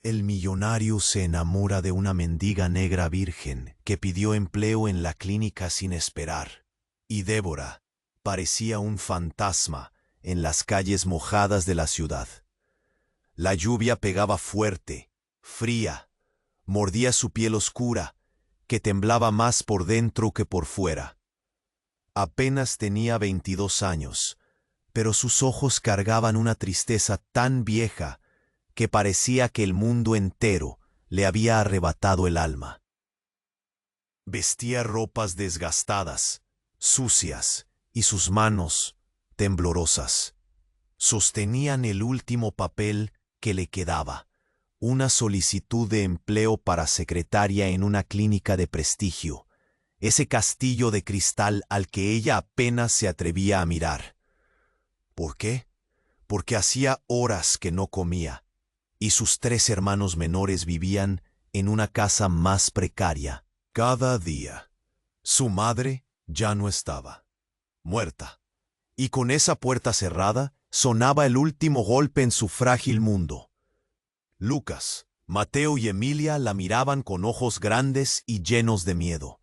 El millonario se enamora de una mendiga negra virgen que pidió empleo en la clínica sin esperar. Y Débora parecía un fantasma en las calles mojadas de la ciudad. La lluvia pegaba fuerte, fría, mordía su piel oscura, que temblaba más por dentro que por fuera. Apenas tenía 22 años, pero sus ojos cargaban una tristeza tan vieja que parecía que el mundo entero le había arrebatado el alma. Vestía ropas desgastadas, sucias, y sus manos, temblorosas, sostenían el último papel que le quedaba, una solicitud de empleo para secretaria en una clínica de prestigio, ese castillo de cristal al que ella apenas se atrevía a mirar. ¿Por qué? Porque hacía horas que no comía, y sus 3 hermanos menores vivían en una casa más precaria. Cada día, su madre ya no estaba, muerta, y con esa puerta cerrada sonaba el último golpe en su frágil mundo. Lucas, Mateo y Emilia la miraban con ojos grandes y llenos de miedo,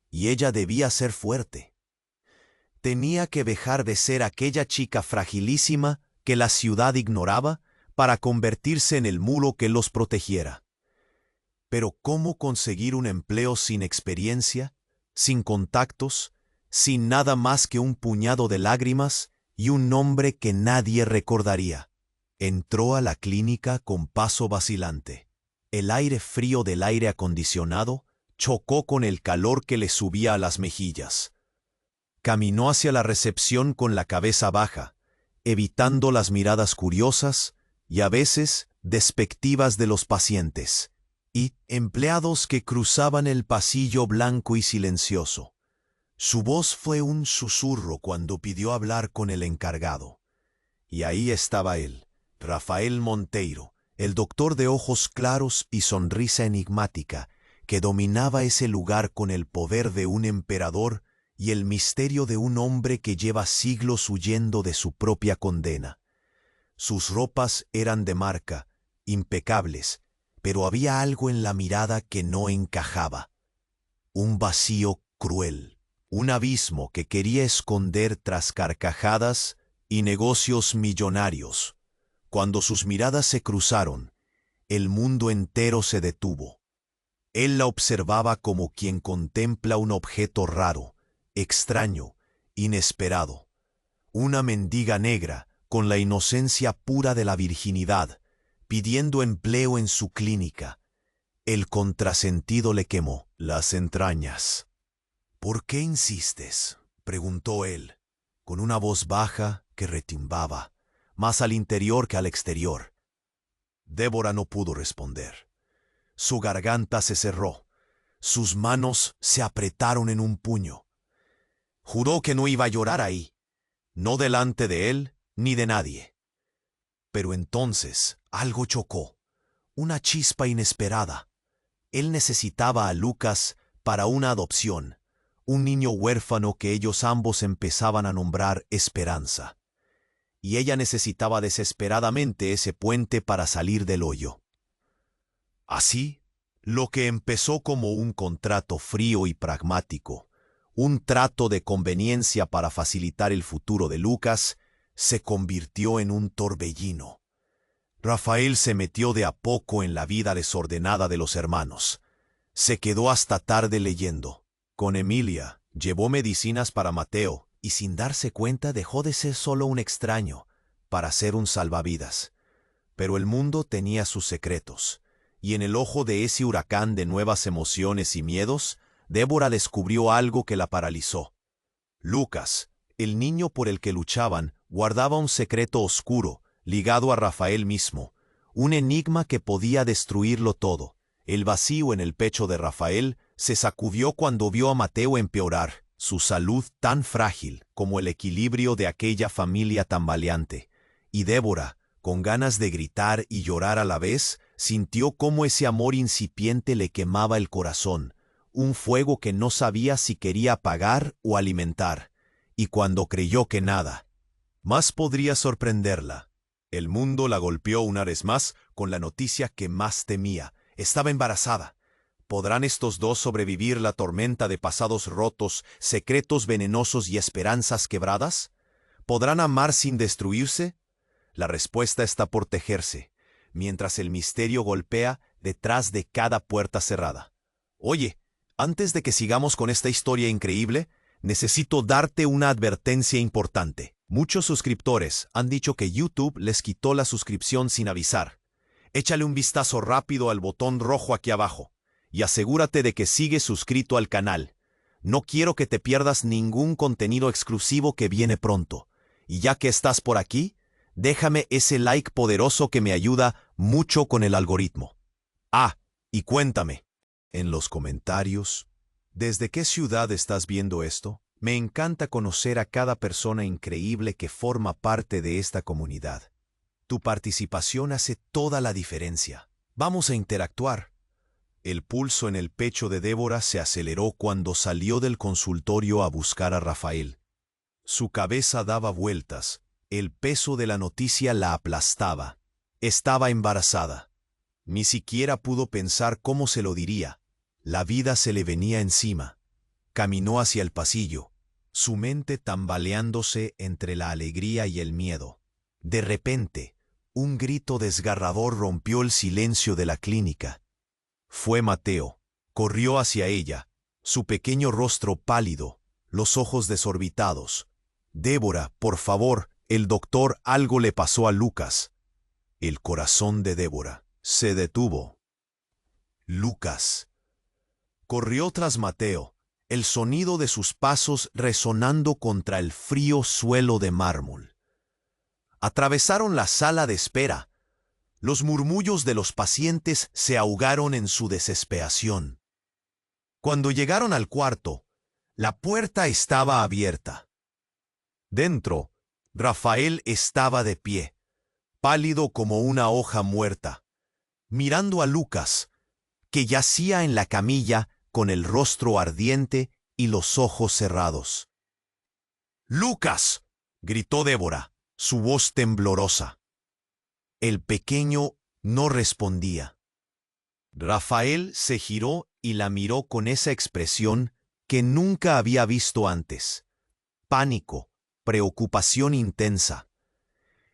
y ella debía ser fuerte. Tenía que dejar de ser aquella chica fragilísima que la ciudad ignoraba para convertirse en el muro que los protegiera. Pero ¿cómo conseguir un empleo sin experiencia, sin contactos, sin nada más que un puñado de lágrimas y un nombre que nadie recordaría? Entró a la clínica con paso vacilante. El aire frío del aire acondicionado chocó con el calor que le subía a las mejillas. Caminó hacia la recepción con la cabeza baja, evitando las miradas curiosas y a veces despectivas de los pacientes y empleados que cruzaban el pasillo blanco y silencioso. Su voz fue un susurro cuando pidió hablar con el encargado. Y ahí estaba él, Rafael Monteiro, el doctor de ojos claros y sonrisa enigmática, que dominaba ese lugar con el poder de un emperador y el misterio de un hombre que lleva siglos huyendo de su propia condena. Sus ropas eran de marca, impecables, pero había algo en la mirada que no encajaba. Un vacío cruel, un abismo que quería esconder tras carcajadas y negocios millonarios. Cuando sus miradas se cruzaron, el mundo entero se detuvo. Él la observaba como quien contempla un objeto raro, extraño, inesperado. Una mendiga negra, con la inocencia pura de la virginidad, pidiendo empleo en su clínica. El contrasentido le quemó las entrañas. «¿Por qué insistes?», preguntó él, con una voz baja que retimbaba, más al interior que al exterior. Débora no pudo responder. Su garganta se cerró, sus manos se apretaron en un puño. Juró que no iba a llorar ahí, no delante de él ni de nadie. Pero entonces algo chocó, una chispa inesperada. Él necesitaba a Lucas para una adopción, un niño huérfano que ellos ambos empezaban a nombrar Esperanza. Y ella necesitaba desesperadamente ese puente para salir del hoyo. Así, lo que empezó como un contrato frío y pragmático, un trato de conveniencia para facilitar el futuro de Lucas, se convirtió en un torbellino. Rafael se metió de a poco en la vida desordenada de los hermanos. Se quedó hasta tarde leyendo. Con Emilia, llevó medicinas para Mateo y sin darse cuenta dejó de ser solo un extraño para ser un salvavidas. Pero el mundo tenía sus secretos, y en el ojo de ese huracán de nuevas emociones y miedos, Débora descubrió algo que la paralizó. Lucas, el niño por el que luchaban, guardaba un secreto oscuro, ligado a Rafael mismo, un enigma que podía destruirlo todo. El vacío en el pecho de Rafael se sacudió cuando vio a Mateo empeorar, su salud tan frágil como el equilibrio de aquella familia tambaleante. Y Débora, con ganas de gritar y llorar a la vez, sintió cómo ese amor incipiente le quemaba el corazón, un fuego que no sabía si quería apagar o alimentar. Y cuando creyó que nada más podría sorprenderla, el mundo la golpeó una vez más con la noticia que más temía. Estaba embarazada. ¿Podrán estos dos sobrevivir la tormenta de pasados rotos, secretos venenosos y esperanzas quebradas? ¿Podrán amar sin destruirse? La respuesta está por tejerse, mientras el misterio golpea detrás de cada puerta cerrada. Oye, antes de que sigamos con esta historia increíble, necesito darte una advertencia importante. Muchos suscriptores han dicho que YouTube les quitó la suscripción sin avisar. Échale un vistazo rápido al botón rojo aquí abajo y asegúrate de que sigues suscrito al canal. No quiero que te pierdas ningún contenido exclusivo que viene pronto. Y ya que estás por aquí, déjame ese like poderoso que me ayuda mucho con el algoritmo. Ah, y cuéntame en los comentarios, ¿desde qué ciudad estás viendo esto? Me encanta conocer a cada persona increíble que forma parte de esta comunidad. Tu participación hace toda la diferencia. Vamos a interactuar. El pulso en el pecho de Débora se aceleró cuando salió del consultorio a buscar a Rafael. Su cabeza daba vueltas. El peso de la noticia la aplastaba. Estaba embarazada. Ni siquiera pudo pensar cómo se lo diría. La vida se le venía encima. Caminó hacia el pasillo, su mente tambaleándose entre la alegría y el miedo. De repente, un grito desgarrador rompió el silencio de la clínica. Fue Mateo. Corrió hacia ella, su pequeño rostro pálido, los ojos desorbitados. «Débora, por favor, el doctor, algo le pasó a Lucas». El corazón de Débora se detuvo. Lucas. Corrió tras Mateo, el sonido de sus pasos resonando contra el frío suelo de mármol. Atravesaron la sala de espera. Los murmullos de los pacientes se ahogaron en su desesperación. Cuando llegaron al cuarto, la puerta estaba abierta. Dentro, Rafael estaba de pie, pálido como una hoja muerta, mirando a Lucas, que yacía en la camilla con el rostro ardiente y los ojos cerrados. «¡Lucas!», gritó Débora, su voz temblorosa. El pequeño no respondía. Rafael se giró y la miró con esa expresión que nunca había visto antes. Pánico, preocupación intensa.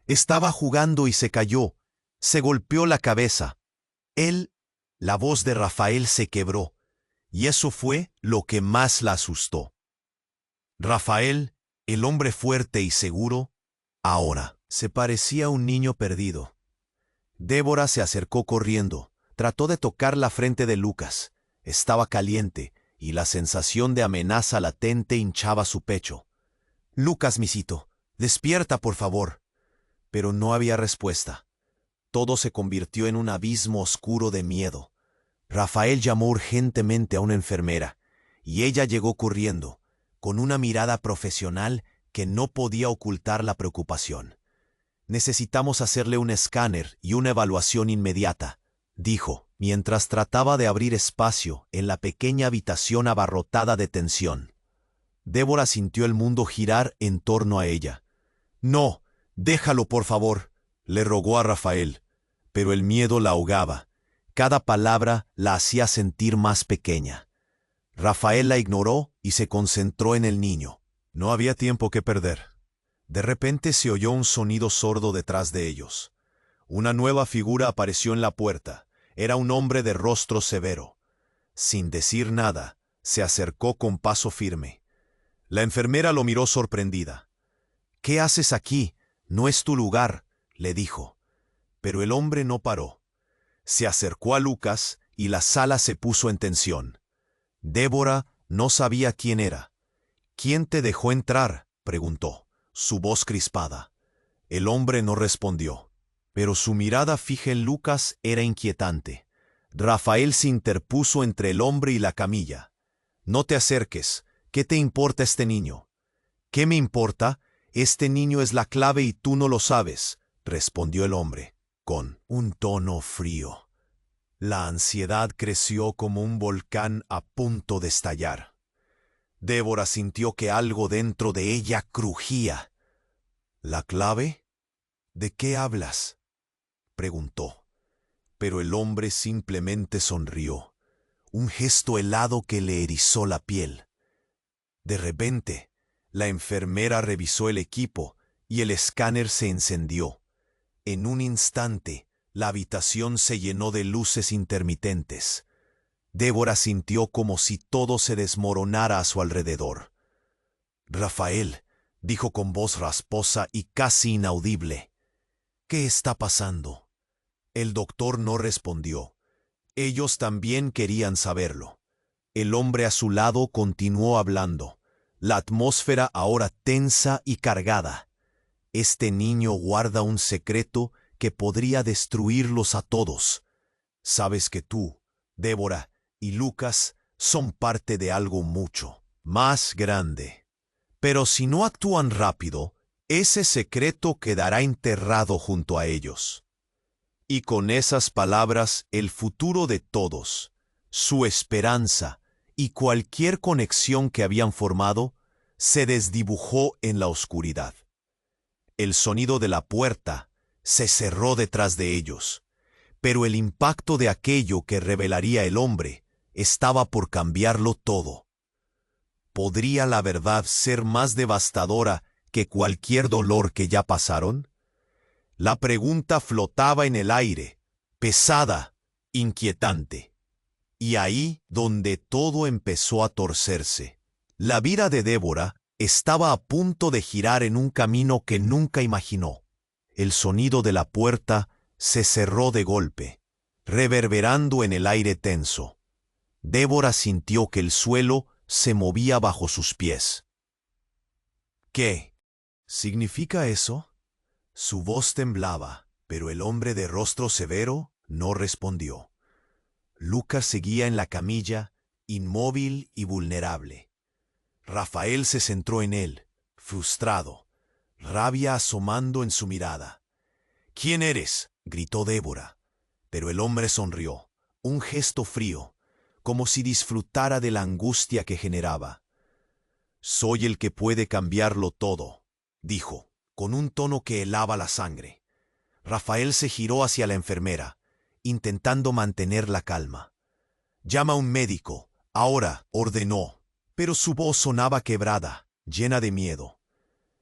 Estaba jugando y se cayó. Se golpeó la cabeza. La voz de Rafael se quebró, y eso fue lo que más la asustó. Rafael, el hombre fuerte y seguro, ahora se parecía a un niño perdido. Débora se acercó corriendo. Trató de tocar la frente de Lucas. Estaba caliente, y la sensación de amenaza latente hinchaba su pecho. «Lucas, misito, despierta, por favor». Pero no había respuesta. Todo se convirtió en un abismo oscuro de miedo. Rafael llamó urgentemente a una enfermera, y ella llegó corriendo, con una mirada profesional que no podía ocultar la preocupación. «Necesitamos hacerle un escáner y una evaluación inmediata», dijo, mientras trataba de abrir espacio en la pequeña habitación abarrotada de tensión. Débora sintió el mundo girar en torno a ella. «No, déjalo, por favor», le rogó a Rafael, pero el miedo la ahogaba. Cada palabra la hacía sentir más pequeña. Rafael la ignoró y se concentró en el niño. No había tiempo que perder. De repente se oyó un sonido sordo detrás de ellos. Una nueva figura apareció en la puerta. Era un hombre de rostro severo. Sin decir nada, se acercó con paso firme. La enfermera lo miró sorprendida. «¿Qué haces aquí? No es tu lugar», le dijo. Pero el hombre no paró. Se acercó a Lucas y la sala se puso en tensión. Débora no sabía quién era. «¿Quién te dejó entrar?», preguntó, su voz crispada. El hombre no respondió, pero su mirada fija en Lucas era inquietante. Rafael se interpuso entre el hombre y la camilla. «No te acerques. ¿Qué te importa este niño?». «¿Qué me importa? Este niño es la clave y tú no lo sabes», respondió el hombre, con un tono frío. La ansiedad creció como un volcán a punto de estallar. Débora sintió que algo dentro de ella crujía. «¿La clave? ¿De qué hablas?», preguntó. Pero el hombre simplemente sonrió, un gesto helado que le erizó la piel. De repente, la enfermera revisó el equipo y el escáner se encendió. En un instante, la habitación se llenó de luces intermitentes. Débora sintió como si todo se desmoronara a su alrededor. «Rafael», dijo con voz rasposa y casi inaudible, «¿qué está pasando?». El doctor no respondió. Ellos también querían saberlo. El hombre a su lado continuó hablando, la atmósfera ahora tensa y cargada. «Este niño guarda un secreto que podría destruirlos a todos. Sabes que tú, Débora y Lucas son parte de algo mucho más grande. Pero si no actúan rápido, ese secreto quedará enterrado junto a ellos». Y con esas palabras, el futuro de todos, su esperanza y cualquier conexión que habían formado, se desdibujó en la oscuridad. El sonido de la puerta se cerró detrás de ellos, pero el impacto de aquello que revelaría el hombre estaba por cambiarlo todo. ¿Podría la verdad ser más devastadora que cualquier dolor que ya pasaron? La pregunta flotaba en el aire, pesada, inquietante. Y ahí donde todo empezó a torcerse. La vida de Débora estaba a punto de girar en un camino que nunca imaginó. El sonido de la puerta se cerró de golpe, reverberando en el aire tenso. Débora sintió que el suelo se movía bajo sus pies. «¿Qué significa eso?». Su voz temblaba, pero el hombre de rostro severo no respondió. Lucas seguía en la camilla, inmóvil y vulnerable. Rafael se centró en él, frustrado, rabia asomando en su mirada. «¿Quién eres?», gritó Débora. Pero el hombre sonrió, un gesto frío, como si disfrutara de la angustia que generaba. «Soy el que puede cambiarlo todo», dijo, con un tono que helaba la sangre. Rafael se giró hacia la enfermera, intentando mantener la calma. «Llama a un médico, ahora», ordenó, pero su voz sonaba quebrada, llena de miedo.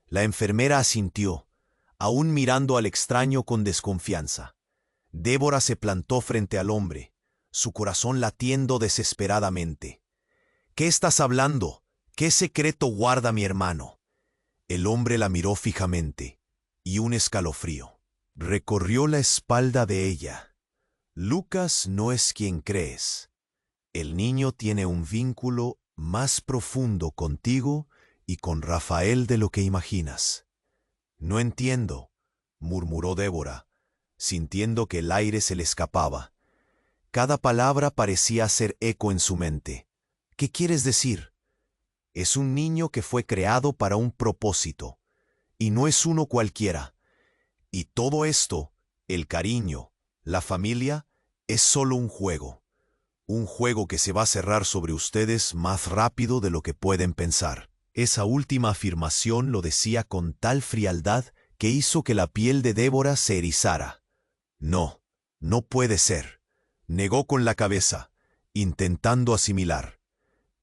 La enfermera asintió, aún mirando al extraño con desconfianza. Débora se plantó frente al hombre, su corazón latiendo desesperadamente. «¿Qué estás hablando? ¿Qué secreto guarda mi hermano?». El hombre la miró fijamente, y un escalofrío recorrió la espalda de ella. «Lucas no es quien crees. El niño tiene un vínculo más profundo contigo y con Rafael de lo que imaginas». «No entiendo», murmuró Débora, sintiendo que el aire se le escapaba. Cada palabra parecía hacer eco en su mente. «¿Qué quieres decir?». «Es un niño que fue creado para un propósito, y no es uno cualquiera. Y todo esto, el cariño, la familia, es solo un juego que se va a cerrar sobre ustedes más rápido de lo que pueden pensar». Esa última afirmación lo decía con tal frialdad que hizo que la piel de Débora se erizara. «No, no puede ser», negó con la cabeza, intentando asimilar.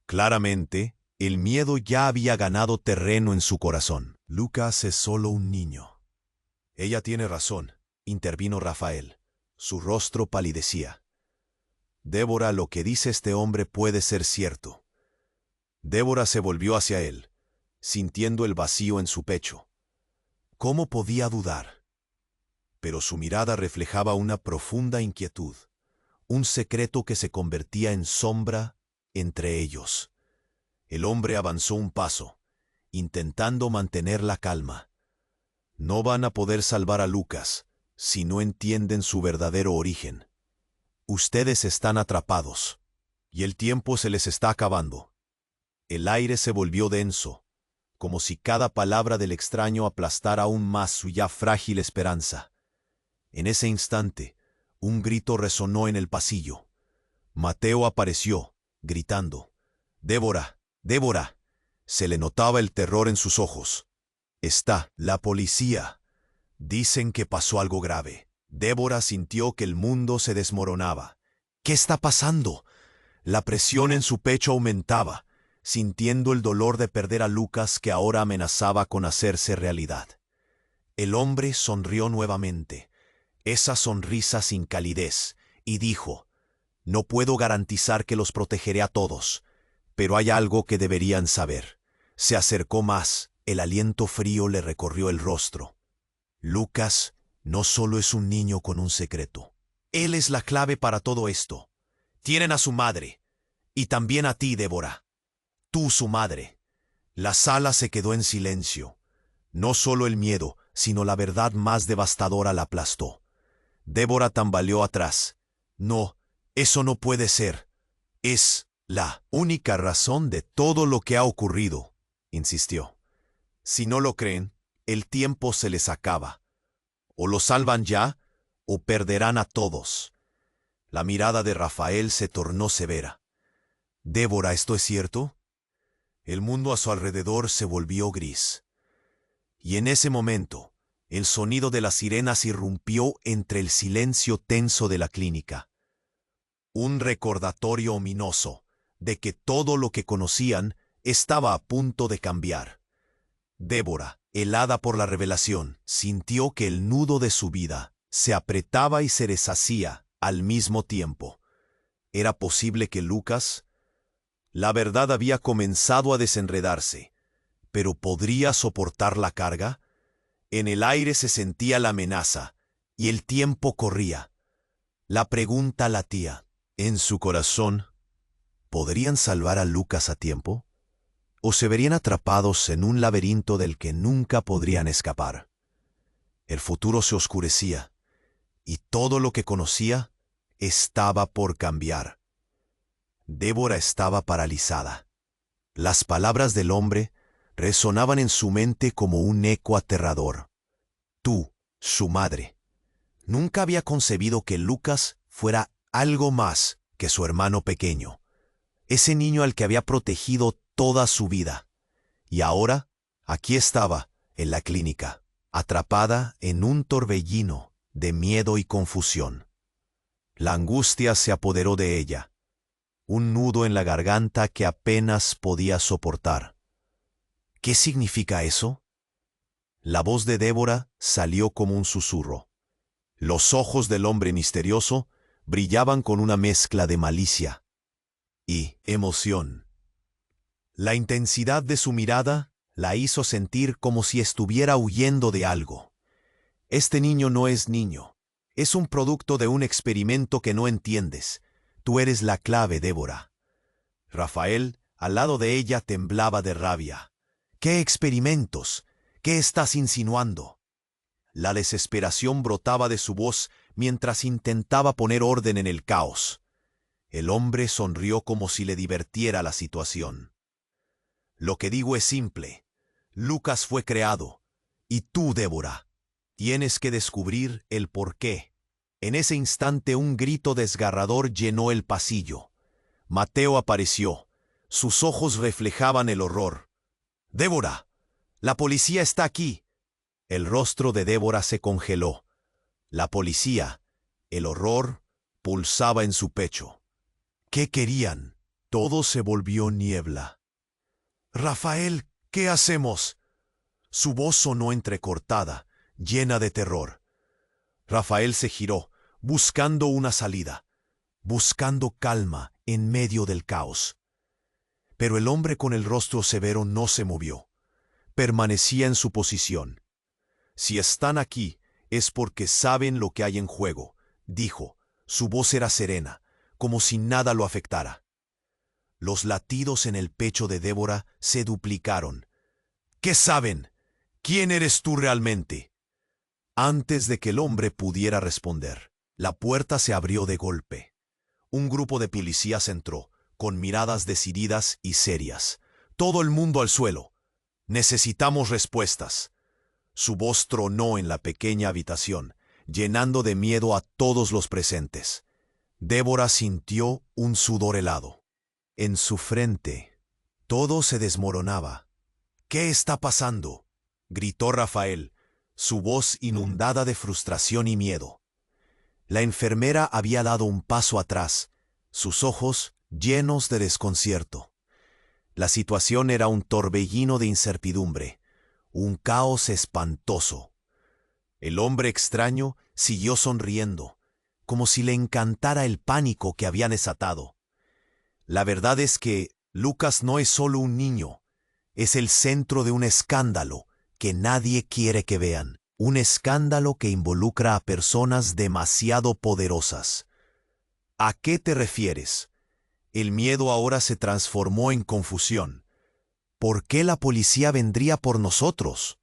Claramente, el miedo ya había ganado terreno en su corazón. «Lucas es solo un niño». «Ella tiene razón», intervino Rafael. Su rostro palidecía. «Débora, lo que dice este hombre puede ser cierto». Débora se volvió hacia él, sintiendo el vacío en su pecho. ¿Cómo podía dudar? Pero su mirada reflejaba una profunda inquietud, un secreto que se convertía en sombra entre ellos. El hombre avanzó un paso, intentando mantener la calma. «No van a poder salvar a Lucas si no entienden su verdadero origen. Ustedes están atrapados, y el tiempo se les está acabando». El aire se volvió denso, como si cada palabra del extraño aplastara aún más su ya frágil esperanza. En ese instante, un grito resonó en el pasillo. Mateo apareció, gritando: «¡Débora! ¡Débora!». Se le notaba el terror en sus ojos. «Está la policía. Dicen que pasó algo grave». Débora sintió que el mundo se desmoronaba. ¿Qué está pasando? La presión en su pecho aumentaba, sintiendo el dolor de perder a Lucas que ahora amenazaba con hacerse realidad. El hombre sonrió nuevamente, esa sonrisa sin calidez, y dijo: «No puedo garantizar que los protegeré a todos, pero hay algo que deberían saber». Se acercó más, el aliento frío le recorrió el rostro. «Lucas no solo es un niño con un secreto. Él es la clave para todo esto. Tienen a su madre, y también a ti, Débora. Tú, su madre». La sala se quedó en silencio. No solo el miedo, sino la verdad más devastadora la aplastó. Débora tambaleó atrás. «No, eso no puede ser. Es la única razón de todo lo que ha ocurrido», insistió. «Si no lo creen, el tiempo se les acaba. O lo salvan ya, o perderán a todos». La mirada de Rafael se tornó severa. «Débora, ¿esto es cierto?». El mundo a su alrededor se volvió gris. Y en ese momento, el sonido de las sirenas irrumpió entre el silencio tenso de la clínica. Un recordatorio ominoso de que todo lo que conocían estaba a punto de cambiar. Débora, helada por la revelación, sintió que el nudo de su vida se apretaba y se deshacía al mismo tiempo. ¿Era posible que Lucas? La verdad había comenzado a desenredarse, pero ¿podría soportar la carga? En el aire se sentía la amenaza, y el tiempo corría. La pregunta latía en su corazón: ¿podrían salvar a Lucas a tiempo? ¿O se verían atrapados en un laberinto del que nunca podrían escapar? El futuro se oscurecía, y todo lo que conocía estaba por cambiar. Débora estaba paralizada. Las palabras del hombre resonaban en su mente como un eco aterrador. Tú, su madre. Nunca había concebido que Lucas fuera algo más que su hermano pequeño, ese niño al que había protegido toda su vida. Y ahora, aquí estaba, en la clínica, atrapada en un torbellino de miedo y confusión. La angustia se apoderó de ella, un nudo en la garganta que apenas podía soportar. ¿Qué significa eso? La voz de Débora salió como un susurro. Los ojos del hombre misterioso brillaban con una mezcla de malicia y emoción. La intensidad de su mirada la hizo sentir como si estuviera huyendo de algo. Este niño no es niño. Es un producto de un experimento que no entiendes. Tú eres la clave, Débora. Rafael, al lado de ella, temblaba de rabia. ¿Qué experimentos? ¿Qué estás insinuando? La desesperación brotaba de su voz mientras intentaba poner orden en el caos. El hombre sonrió como si le divirtiera la situación. Lo que digo es simple. Lucas fue creado. Y tú, Débora, tienes que descubrir el porqué. En ese instante un grito desgarrador llenó el pasillo. Mateo apareció. Sus ojos reflejaban el horror. «¡Débora! ¡La policía está aquí!». El rostro de Débora se congeló. La policía, el horror, pulsaba en su pecho. ¿Qué querían? Todo se volvió niebla. «Rafael, ¿qué hacemos?». Su voz sonó entrecortada, llena de terror. Rafael se giró, buscando una salida, buscando calma en medio del caos. Pero el hombre con el rostro severo no se movió. Permanecía en su posición. «Si están aquí, es porque saben lo que hay en juego», dijo. Su voz era serena, como si nada lo afectara. Los latidos en el pecho de Débora se duplicaron. «¿Qué saben? ¿Quién eres tú realmente?». Antes de que el hombre pudiera responder, la puerta se abrió de golpe. Un grupo de policías entró, con miradas decididas y serias. «Todo el mundo al suelo. Necesitamos respuestas». Su voz tronó en la pequeña habitación, llenando de miedo a todos los presentes. Débora sintió un sudor helado. En su frente, todo se desmoronaba. «¿Qué está pasando?», gritó Rafael, su voz inundada de frustración y miedo. La enfermera había dado un paso atrás, sus ojos llenos de desconcierto. La situación era un torbellino de incertidumbre, un caos espantoso. El hombre extraño siguió sonriendo, como si le encantara el pánico que habían desatado. La verdad es que Lucas no es solo un niño, es el centro de un escándalo que nadie quiere que vean. Un escándalo que involucra a personas demasiado poderosas. ¿A qué te refieres? El miedo ahora se transformó en confusión. ¿Por qué la policía vendría por nosotros?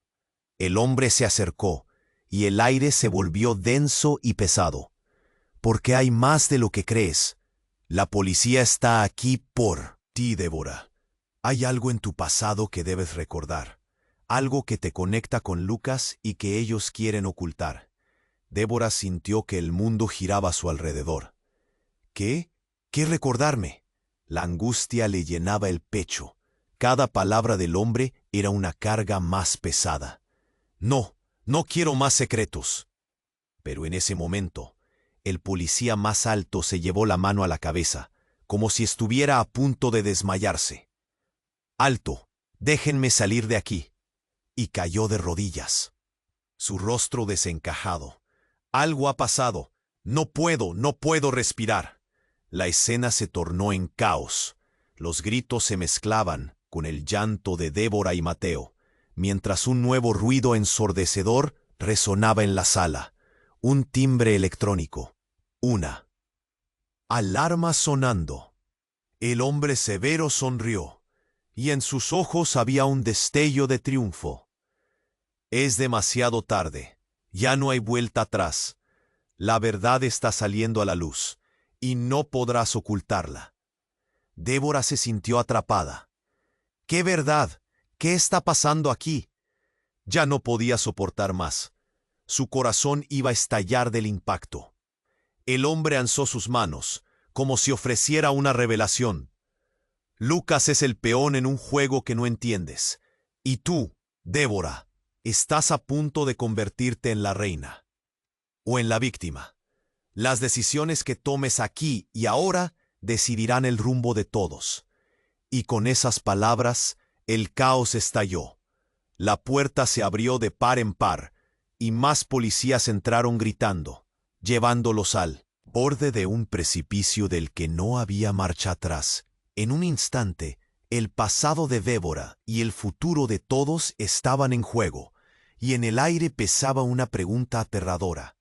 El hombre se acercó, y el aire se volvió denso y pesado. Porque hay más de lo que crees. La policía está aquí por ti, Débora. Hay algo en tu pasado que debes recordar. Algo que te conecta con Lucas y que ellos quieren ocultar. Débora sintió que el mundo giraba a su alrededor. ¿Qué? ¿Qué recordarme? La angustia le llenaba el pecho. Cada palabra del hombre era una carga más pesada. No, no quiero más secretos. Pero en ese momento, el policía más alto se llevó la mano a la cabeza, como si estuviera a punto de desmayarse. ¡Alto! ¡Déjenme salir de aquí! Y cayó de rodillas. Su rostro desencajado. Algo ha pasado. No puedo respirar. La escena se tornó en caos. Los gritos se mezclaban con el llanto de Débora y Mateo, mientras un nuevo ruido ensordecedor resonaba en la sala. Un timbre electrónico. Una alarma sonando. El hombre severo sonrió, y en sus ojos había un destello de triunfo. Es demasiado tarde. Ya no hay vuelta atrás. La verdad está saliendo a la luz, y no podrás ocultarla. Débora se sintió atrapada. ¿Qué verdad? ¿Qué está pasando aquí? Ya no podía soportar más. Su corazón iba a estallar del impacto. El hombre alzó sus manos, como si ofreciera una revelación. Lucas es el peón en un juego que no entiendes. Y tú, Débora, estás a punto de convertirte en la reina. O en la víctima. Las decisiones que tomes aquí y ahora decidirán el rumbo de todos. Y con esas palabras, el caos estalló. La puerta se abrió de par en par, y más policías entraron gritando, llevándolos al borde de un precipicio del que no había marcha atrás. En un instante, el pasado de Débora y el futuro de todos estaban en juego, y en el aire pesaba una pregunta aterradora.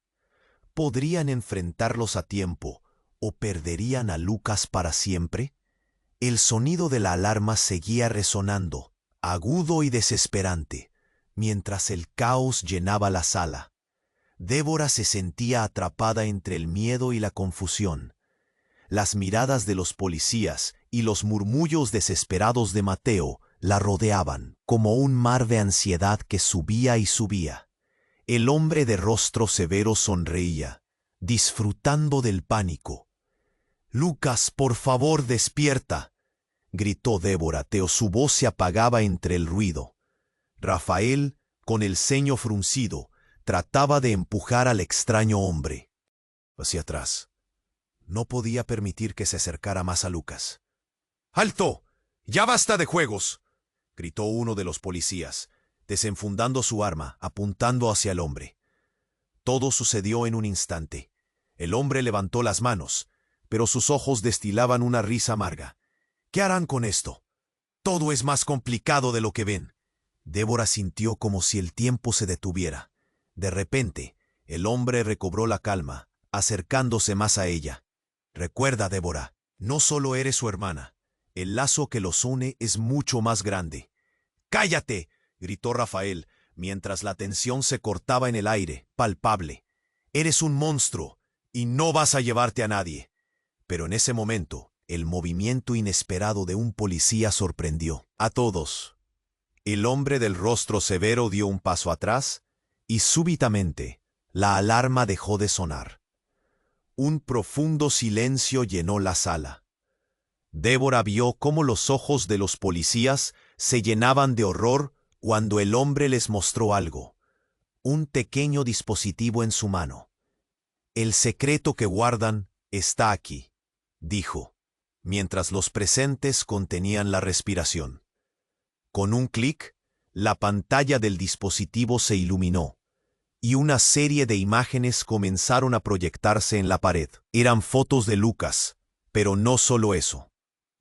¿Podrían enfrentarlos a tiempo o perderían a Lucas para siempre? El sonido de la alarma seguía resonando, agudo y desesperante, mientras el caos llenaba la sala. Débora se sentía atrapada entre el miedo y la confusión. Las miradas de los policías y los murmullos desesperados de Mateo la rodeaban, como un mar de ansiedad que subía y subía. El hombre de rostro severo sonreía, disfrutando del pánico. «Lucas, por favor, despierta», gritó Débora, pero su voz se apagaba entre el ruido. Rafael, con el ceño fruncido, trataba de empujar al extraño hombre hacia atrás. No podía permitir que se acercara más a Lucas. «¡Alto! ¡Ya basta de juegos!», gritó uno de los policías, desenfundando su arma, apuntando hacia el hombre. Todo sucedió en un instante. El hombre levantó las manos, pero sus ojos destilaban una risa amarga. «¿Qué harán con esto? Todo es más complicado de lo que ven». Débora sintió como si el tiempo se detuviera. De repente, el hombre recobró la calma, acercándose más a ella. «Recuerda, Débora, no solo eres su hermana. El lazo que los une es mucho más grande». «¡Cállate!», gritó Rafael, mientras la tensión se cortaba en el aire, palpable. «Eres un monstruo, y no vas a llevarte a nadie». Pero en ese momento, el movimiento inesperado de un policía sorprendió a todos. El hombre del rostro severo dio un paso atrás, y súbitamente, la alarma dejó de sonar. Un profundo silencio llenó la sala. Débora vio cómo los ojos de los policías se llenaban de horror cuando el hombre les mostró algo, un pequeño dispositivo en su mano. El secreto que guardan está aquí, dijo, mientras los presentes contenían la respiración. Con un clic, la pantalla del dispositivo se iluminó, y una serie de imágenes comenzaron a proyectarse en la pared. Eran fotos de Lucas, pero no solo eso.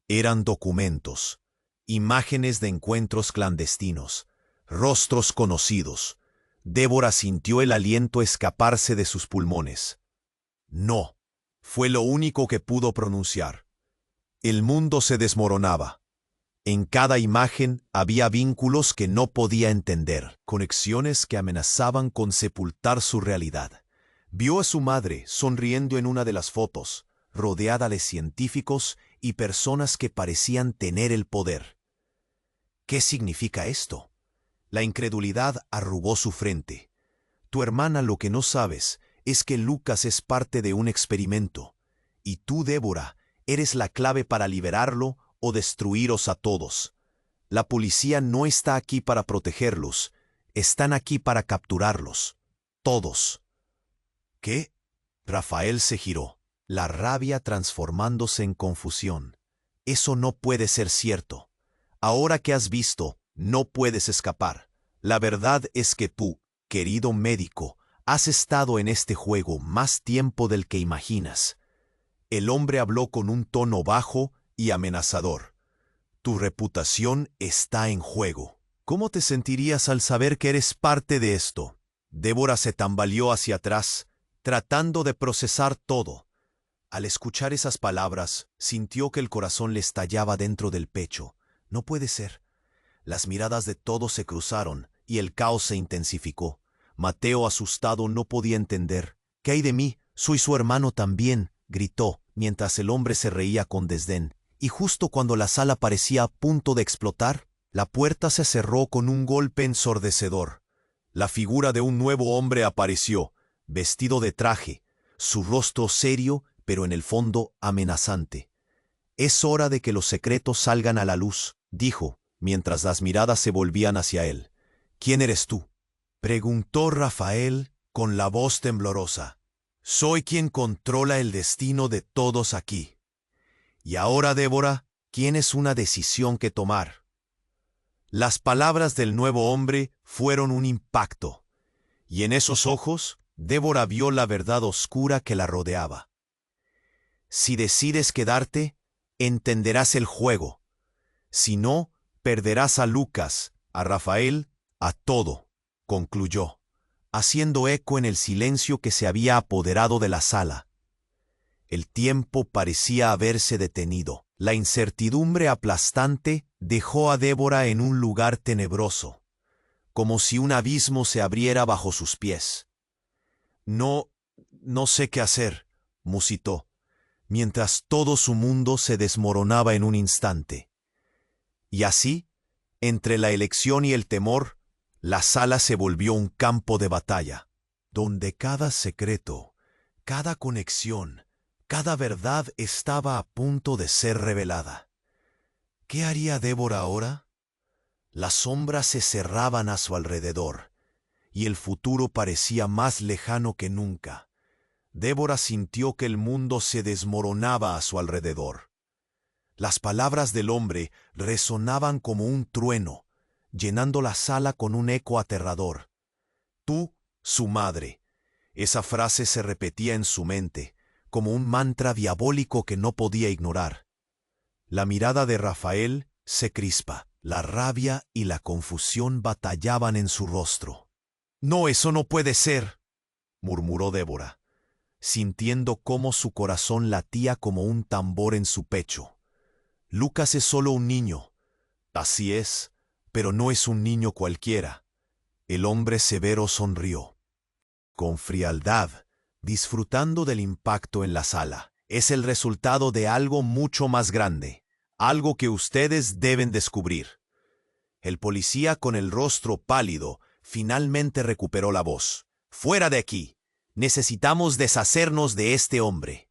Eran documentos, imágenes de encuentros clandestinos, rostros conocidos. Débora sintió el aliento escaparse de sus pulmones. No, fue lo único que pudo pronunciar. El mundo se desmoronaba. En cada imagen había vínculos que no podía entender, conexiones que amenazaban con sepultar su realidad. Vio a su madre sonriendo en una de las fotos, rodeada de científicos y personas que parecían tener el poder. ¿Qué significa esto? La incredulidad arrugó su frente. Tu hermana, lo que no sabes es que Lucas es parte de un experimento, y tú, Débora, eres la clave para liberarlo o destruiros a todos. La policía no está aquí para protegerlos, están aquí para capturarlos. Todos. ¿Qué? Rafael se giró, la rabia transformándose en confusión. Eso no puede ser cierto. Ahora que has visto, no puedes escapar. La verdad es que tú, querido médico, has estado en este juego más tiempo del que imaginas. El hombre habló con un tono bajo y amenazador. Tu reputación está en juego. ¿Cómo te sentirías al saber que eres parte de esto? Débora se tambaleó hacia atrás, tratando de procesar todo. Al escuchar esas palabras, sintió que el corazón le estallaba dentro del pecho. No puede ser. Las miradas de todos se cruzaron y el caos se intensificó. Mateo, asustado, no podía entender. ¿Qué hay de mí? Soy su hermano también, gritó, mientras el hombre se reía con desdén. Y justo cuando la sala parecía a punto de explotar, la puerta se cerró con un golpe ensordecedor. La figura de un nuevo hombre apareció, vestido de traje, su rostro serio, pero en el fondo amenazante. Es hora de que los secretos salgan a la luz, dijo, mientras las miradas se volvían hacia él. ¿Quién eres tú?, preguntó Rafael con la voz temblorosa. Soy quien controla el destino de todos aquí. Y ahora, Débora, tienes una decisión que tomar. Las palabras del nuevo hombre fueron un impacto, y en esos ojos, Débora vio la verdad oscura que la rodeaba. Si decides quedarte, entenderás el juego. Si no, perderás a Lucas, a Rafael, a todo, concluyó, haciendo eco en el silencio que se había apoderado de la sala. El tiempo parecía haberse detenido. La incertidumbre aplastante dejó a Débora en un lugar tenebroso, como si un abismo se abriera bajo sus pies. No sé qué hacer, musitó, mientras todo su mundo se desmoronaba en un instante. Y así, entre la elección y el temor, la sala se volvió un campo de batalla, donde cada secreto, cada conexión, cada verdad estaba a punto de ser revelada. ¿Qué haría Débora ahora? Las sombras se cerraban a su alrededor, y el futuro parecía más lejano que nunca. Débora sintió que el mundo se desmoronaba a su alrededor. Las palabras del hombre resonaban como un trueno, llenando la sala con un eco aterrador. Tú, su madre. Esa frase se repetía en su mente, como un mantra diabólico que no podía ignorar. La mirada de Rafael se crispa, la rabia y la confusión batallaban en su rostro. No, eso no puede ser, murmuró Débora, sintiendo cómo su corazón latía como un tambor en su pecho. Lucas es solo un niño. Así es, pero no es un niño cualquiera. El hombre severo sonrió. Con frialdad, disfrutando del impacto en la sala. Es el resultado de algo mucho más grande, algo que ustedes deben descubrir. El policía, con el rostro pálido, finalmente recuperó la voz. ¡Fuera de aquí! Necesitamos deshacernos de este hombre.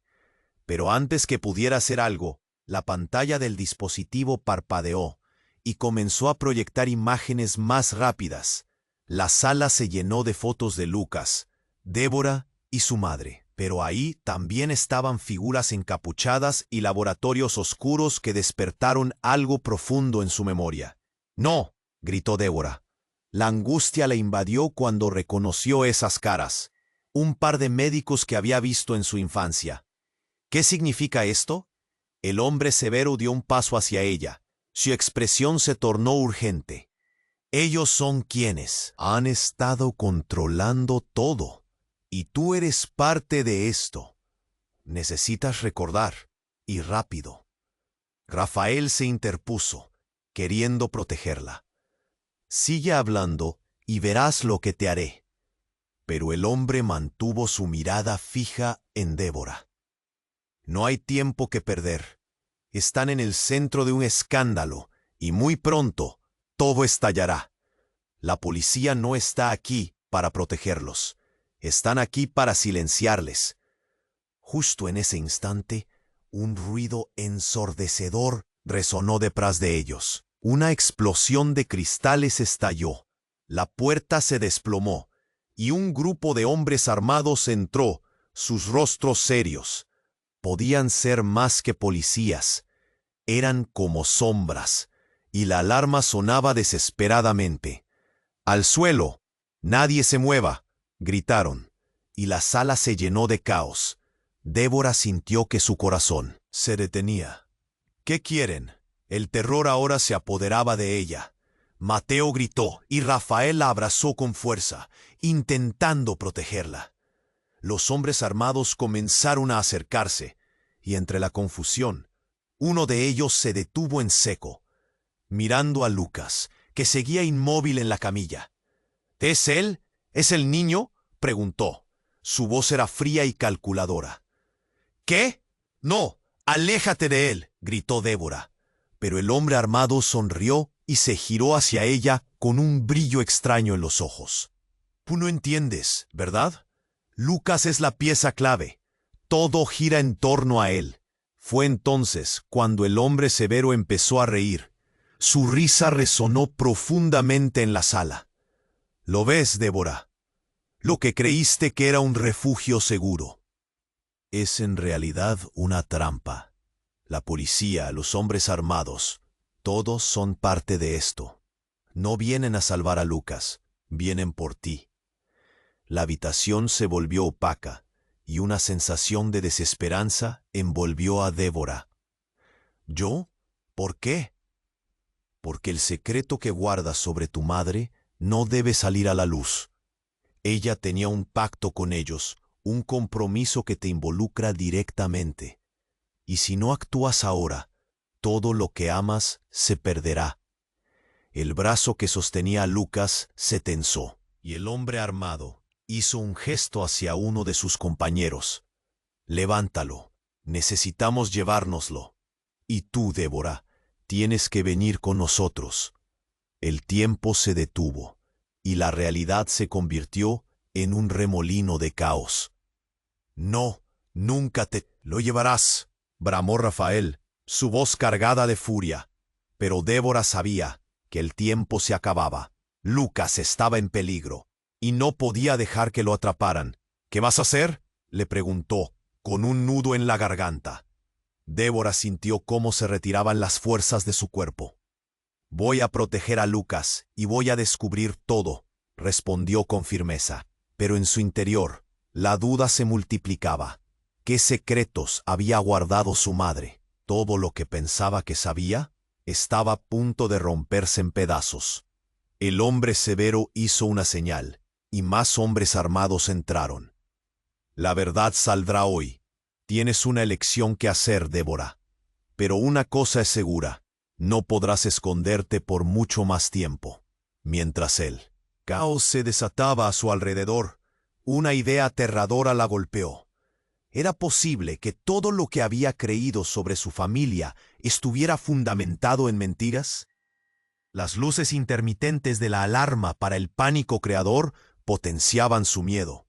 Pero antes que pudiera hacer algo, la pantalla del dispositivo parpadeó y comenzó a proyectar imágenes más rápidas. La sala se llenó de fotos de Lucas, Débora y su madre. Pero ahí también estaban figuras encapuchadas y laboratorios oscuros que despertaron algo profundo en su memoria. «¡No!», gritó Débora. La angustia le invadió cuando reconoció esas caras. Un par de médicos que había visto en su infancia. ¿Qué significa esto? El hombre severo dio un paso hacia ella. Su expresión se tornó urgente. Ellos son quienes han estado controlando todo. Y tú eres parte de esto. Necesitas recordar, y rápido. Rafael se interpuso, queriendo protegerla. Sigue hablando y verás lo que te haré. Pero el hombre mantuvo su mirada fija en Débora. No hay tiempo que perder. Están en el centro de un escándalo y muy pronto todo estallará. La policía no está aquí para protegerlos. Están aquí para silenciarles. Justo en ese instante, un ruido ensordecedor resonó detrás de ellos. Una explosión de cristales estalló. La puerta se desplomó y un grupo de hombres armados entró, sus rostros serios. Podían ser más que policías. Eran como sombras, y la alarma sonaba desesperadamente. «¡Al suelo! ¡Nadie se mueva!», gritaron, y la sala se llenó de caos. Débora sintió que su corazón se detenía. «¿Qué quieren?». El terror ahora se apoderaba de ella. Mateo gritó y Rafael la abrazó con fuerza, intentando protegerla. Los hombres armados comenzaron a acercarse, y entre la confusión, uno de ellos se detuvo en seco, mirando a Lucas, que seguía inmóvil en la camilla. «¿Es él? ¿Es el niño?», preguntó. Su voz era fría y calculadora. «¿Qué? No, aléjate de él», gritó Débora. Pero el hombre armado sonrió y se giró hacia ella con un brillo extraño en los ojos. «Tú no entiendes, ¿verdad? Lucas es la pieza clave. Todo gira en torno a él». Fue entonces cuando el hombre severo empezó a reír. Su risa resonó profundamente en la sala. «¿Lo ves, Débora? Lo que creíste que era un refugio seguro es en realidad una trampa. La policía, los hombres armados, todos son parte de esto. No vienen a salvar a Lucas, vienen por ti». La habitación se volvió opaca y una sensación de desesperanza envolvió a Débora. «¿Yo? ¿Por qué?». «Porque el secreto que guardas sobre tu madre no debe salir a la luz. Ella tenía un pacto con ellos, un compromiso que te involucra directamente. Y si no actúas ahora, todo lo que amas se perderá». El brazo que sostenía a Lucas se tensó, y el hombre armado hizo un gesto hacia uno de sus compañeros. «Levántalo, necesitamos llevárnoslo. Y tú, Débora, tienes que venir con nosotros». El tiempo se detuvo, y la realidad se convirtió en un remolino de caos. «No, nunca te lo llevarás», bramó Rafael, su voz cargada de furia. Pero Débora sabía que el tiempo se acababa. Lucas estaba en peligro, y no podía dejar que lo atraparan. «¿Qué vas a hacer?», le preguntó, con un nudo en la garganta. Débora sintió cómo se retiraban las fuerzas de su cuerpo. «Voy a proteger a Lucas y voy a descubrir todo», respondió con firmeza. Pero en su interior, la duda se multiplicaba. ¿Qué secretos había guardado su madre? Todo lo que pensaba que sabía estaba a punto de romperse en pedazos. El hombre severo hizo una señal, y más hombres armados entraron. «La verdad saldrá hoy. Tienes una elección que hacer, Débora. Pero una cosa es segura, no podrás esconderte por mucho más tiempo». Mientras el caos se desataba a su alrededor, una idea aterradora la golpeó. ¿Era posible que todo lo que había creído sobre su familia estuviera fundamentado en mentiras? Las luces intermitentes de la alarma para el pánico creador potenciaban su miedo.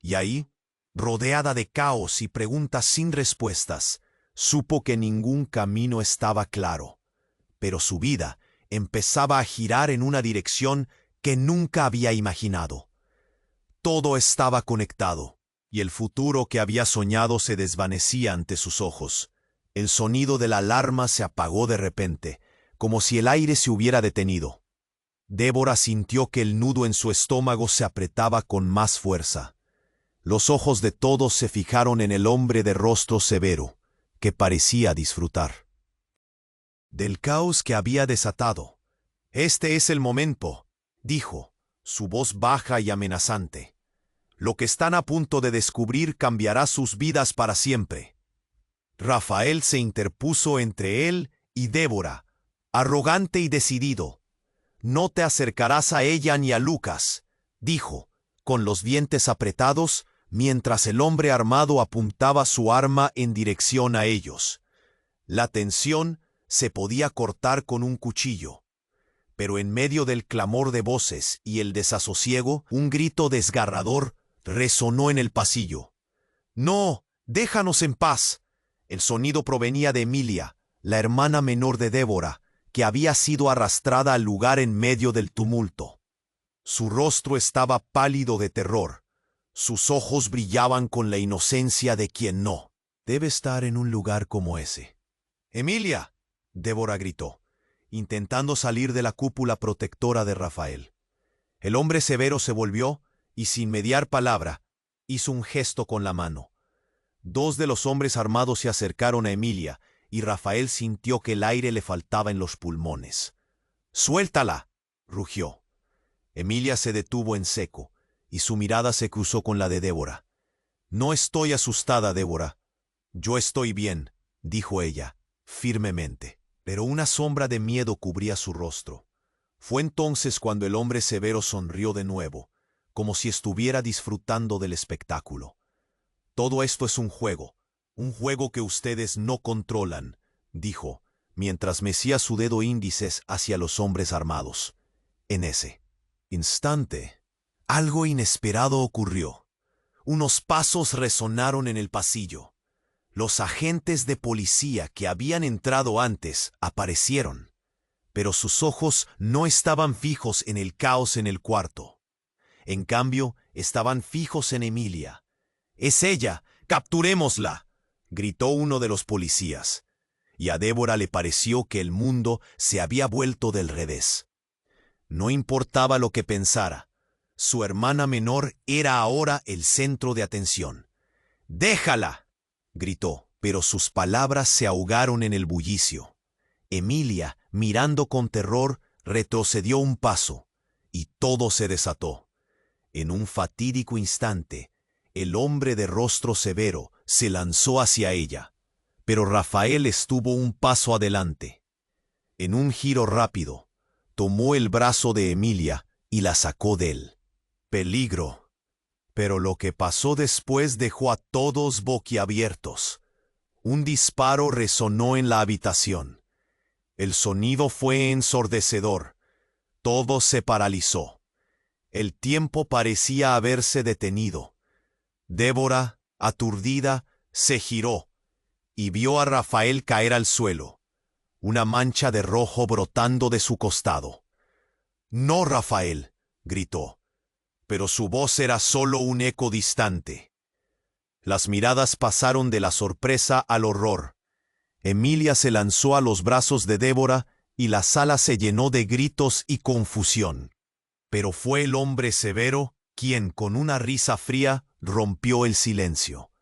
Y ahí, rodeada de caos y preguntas sin respuestas, supo que ningún camino estaba claro. Pero su vida empezaba a girar en una dirección que nunca había imaginado. Todo estaba conectado. y el futuro que había soñado se desvanecía ante sus ojos. El sonido de la alarma se apagó de repente, como si el aire se hubiera detenido. Débora sintió que el nudo en su estómago se apretaba con más fuerza. Los ojos de todos se fijaron en el hombre de rostro severo, que parecía disfrutar del caos que había desatado. «Este es el momento», dijo, su voz baja y amenazante. «Lo que están a punto de descubrir cambiará sus vidas para siempre». Rafael se interpuso entre él y Débora, arrogante y decidido. «No te acercarás a ella ni a Lucas», dijo, con los dientes apretados, mientras el hombre armado apuntaba su arma en dirección a ellos. La tensión se podía cortar con un cuchillo. Pero en medio del clamor de voces y el desasosiego, un grito desgarrador resonó en el pasillo. «¡No! ¡Déjanos en paz!». El sonido provenía de Emilia, la hermana menor de Débora, que había sido arrastrada al lugar en medio del tumulto. Su rostro estaba pálido de terror. Sus ojos brillaban con la inocencia de quien no debe estar en un lugar como ese. «¡Emilia!», Débora gritó, intentando salir de la cúpula protectora de Rafael. El hombre severo se volvió y, sin mediar palabra, hizo un gesto con la mano. Dos de los hombres armados se acercaron a Emilia, y Rafael sintió que el aire le faltaba en los pulmones. «¡Suéltala!», rugió. Emilia se detuvo en seco, y su mirada se cruzó con la de Débora. «No estoy asustada, Débora. Yo estoy bien», dijo ella, firmemente. Pero una sombra de miedo cubría su rostro. Fue entonces cuando el hombre severo sonrió de nuevo, como si estuviera disfrutando del espectáculo. «Todo esto es un juego que ustedes no controlan», dijo, mientras mecía su dedo índices hacia los hombres armados. En ese instante, algo inesperado ocurrió. Unos pasos resonaron en el pasillo. Los agentes de policía que habían entrado antes aparecieron, pero sus ojos no estaban fijos en el caos en el cuarto. En cambio, estaban fijos en Emilia. «¡Es ella! ¡Capturémosla!», gritó uno de los policías, y a Débora le pareció que el mundo se había vuelto del revés. No importaba lo que pensara, su hermana menor era ahora el centro de atención. «¡Déjala!», gritó, pero sus palabras se ahogaron en el bullicio. Emilia, mirando con terror, retrocedió un paso, y todo se desató. En un fatídico instante, el hombre de rostro severo se lanzó hacia ella, pero Rafael estuvo un paso adelante. En un giro rápido, tomó el brazo de Emilia y la sacó de él. Peligro. Pero lo que pasó después dejó a todos boquiabiertos. Un disparo resonó en la habitación. El sonido fue ensordecedor. Todo se paralizó. El tiempo parecía haberse detenido. Débora, aturdida, se giró y vio a Rafael caer al suelo, una mancha de rojo brotando de su costado. «¡No, Rafael!», gritó, pero su voz era solo un eco distante. Las miradas pasaron de la sorpresa al horror. Emilia se lanzó a los brazos de Débora y la sala se llenó de gritos y confusión. Pero fue el hombre severo quien, con una risa fría, rompió el silencio.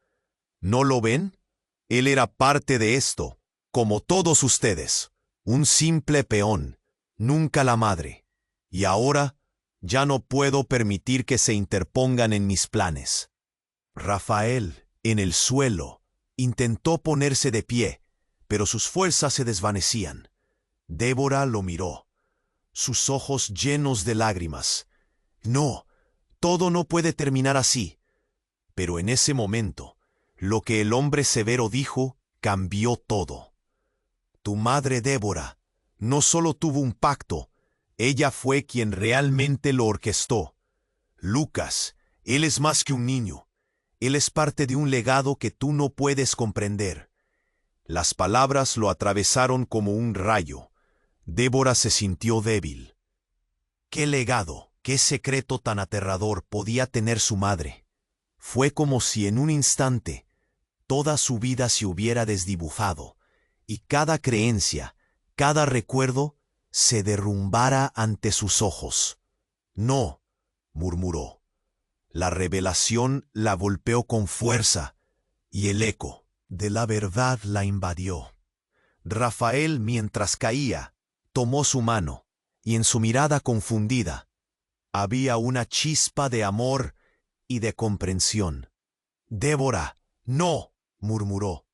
¿No lo ven? Él era parte de esto, como todos ustedes, un simple peón, nunca la madre. Y ahora ya no puedo permitir que se interpongan en mis planes. Rafael, en el suelo, intentó ponerse de pie, pero sus fuerzas se desvanecían. Débora lo miró, sus ojos llenos de lágrimas. No, todo no puede terminar así. Pero en ese momento, lo que el hombre severo dijo cambió todo. Tu madre Débora no solo tuvo un pacto, ella fue quien realmente lo orquestó. Lucas, él es más que un niño. Él es parte de un legado que tú no puedes comprender. Las palabras lo atravesaron como un rayo. Débora se sintió débil. ¿Qué legado, qué secreto tan aterrador podía tener su madre? Fue como si en un instante toda su vida se hubiera desdibujado, y cada creencia, cada recuerdo, se derrumbara ante sus ojos. No, murmuró. La revelación la golpeó con fuerza, y el eco de la verdad la invadió. Rafael, mientras caía, tomó su mano, y en su mirada confundida había una chispa de amor y de comprensión. «Débora, no», murmuró,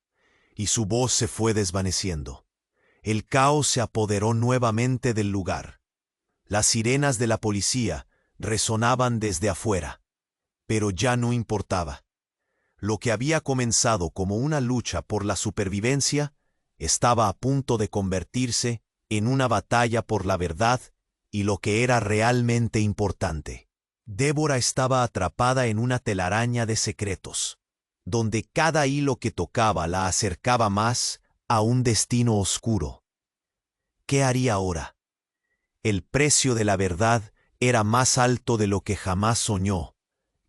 y su voz se fue desvaneciendo. El caos se apoderó nuevamente del lugar. Las sirenas de la policía resonaban desde afuera, pero ya no importaba. Lo que había comenzado como una lucha por la supervivencia estaba a punto de convertirse en una batalla por la verdad y lo que era realmente importante. Débora estaba atrapada en una telaraña de secretos, donde cada hilo que tocaba la acercaba más a un destino oscuro. ¿Qué haría ahora? El precio de la verdad era más alto de lo que jamás soñó,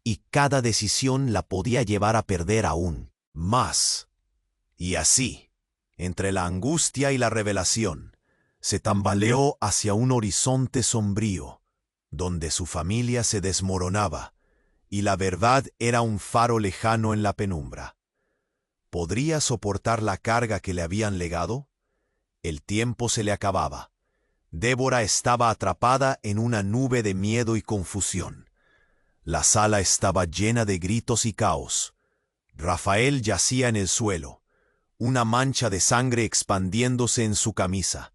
y cada decisión la podía llevar a perder aún más. Y así, entre la angustia y la revelación, se tambaleó hacia un horizonte sombrío, donde su familia se desmoronaba, y la verdad era un faro lejano en la penumbra. ¿Podría soportar la carga que le habían legado? El tiempo se le acababa. Débora estaba atrapada en una nube de miedo y confusión. La sala estaba llena de gritos y caos. Rafael yacía en el suelo, una mancha de sangre expandiéndose en su camisa.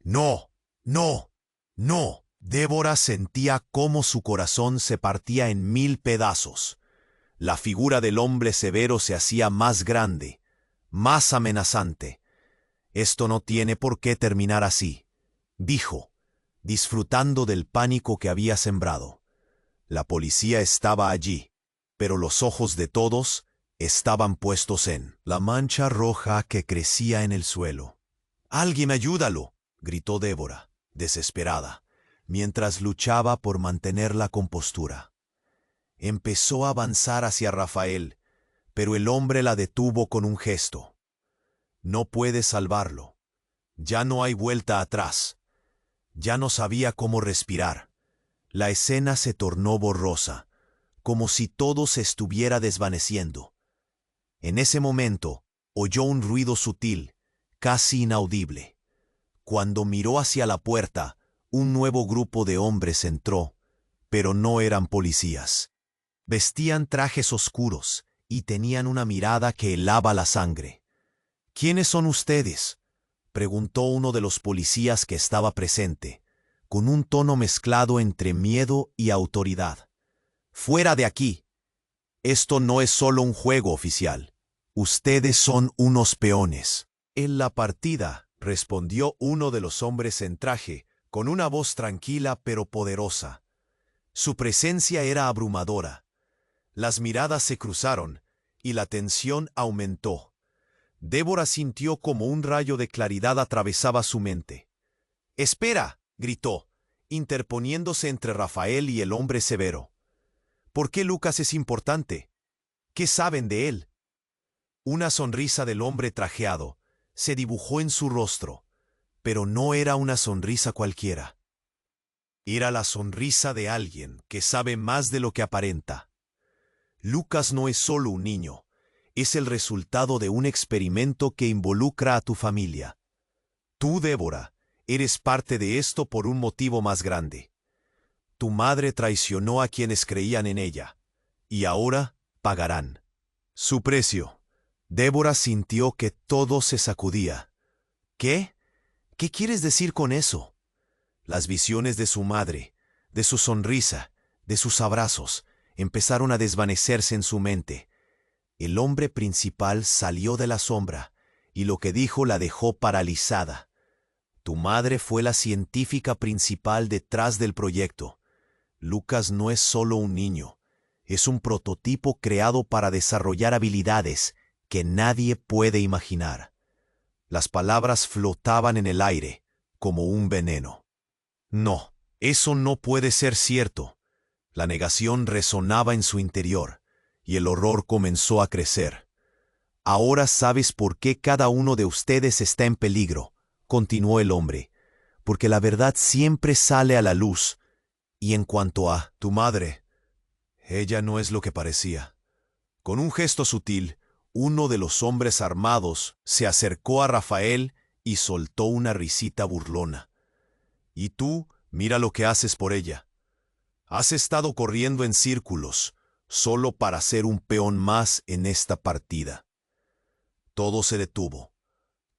«No, no, no». Débora sentía cómo su corazón se partía en 1000 pedazos. La figura del hombre severo se hacía más grande, más amenazante. «Esto no tiene por qué terminar así», dijo, disfrutando del pánico que había sembrado. La policía estaba allí, pero los ojos de todos estaban puestos en la mancha roja que crecía en el suelo. «¡Alguien ayúdalo!», gritó Débora, desesperada, mientras luchaba por mantener la compostura. Empezó a avanzar hacia Rafael, pero el hombre la detuvo con un gesto. «No puedes salvarlo. Ya no hay vuelta atrás». Ya no sabía cómo respirar. La escena se tornó borrosa, como si todo se estuviera desvaneciendo. En ese momento, oyó un ruido sutil, casi inaudible. Cuando miró hacia la puerta, un nuevo grupo de hombres entró, pero no eran policías. Vestían trajes oscuros y tenían una mirada que helaba la sangre. «¿Quiénes son ustedes?», preguntó uno de los policías que estaba presente, con un tono mezclado entre miedo y autoridad. «Fuera de aquí. Esto no es solo un juego oficial. Ustedes son unos peones». «En la partida», respondió uno de los hombres en traje, con una voz tranquila pero poderosa. Su presencia era abrumadora. Las miradas se cruzaron, y la tensión aumentó. Débora sintió como un rayo de claridad atravesaba su mente. «¡Espera!», gritó, interponiéndose entre Rafael y el hombre severo. «¿Por qué Lucas es importante? ¿Qué saben de él?». Una sonrisa del hombre trajeado se dibujó en su rostro, pero no era una sonrisa cualquiera. Era la sonrisa de alguien que sabe más de lo que aparenta. «Lucas no es solo un niño, es el resultado de un experimento que involucra a tu familia. Tú, Débora, eres parte de esto por un motivo más grande. Tu madre traicionó a quienes creían en ella, y ahora pagarán su precio». Débora sintió que todo se sacudía. «¿Qué? ¿Qué quieres decir con eso?». Las visiones de su madre, de su sonrisa, de sus abrazos, empezaron a desvanecerse en su mente. El hombre principal salió de la sombra, y lo que dijo la dejó paralizada. «Tu madre fue la científica principal detrás del proyecto. Lucas no es solo un niño, es un prototipo creado para desarrollar habilidades que nadie puede imaginar». Las palabras flotaban en el aire, como un veneno. «No, eso no puede ser cierto». La negación resonaba en su interior, y el horror comenzó a crecer. «Ahora sabes por qué cada uno de ustedes está en peligro», continuó el hombre, «porque la verdad siempre sale a la luz. Y en cuanto a tu madre, ella no es lo que parecía». Con un gesto sutil, uno de los hombres armados se acercó a Rafael y soltó una risita burlona. «Y tú, mira lo que haces por ella. Has estado corriendo en círculos, solo para ser un peón más en esta partida». Todo se detuvo.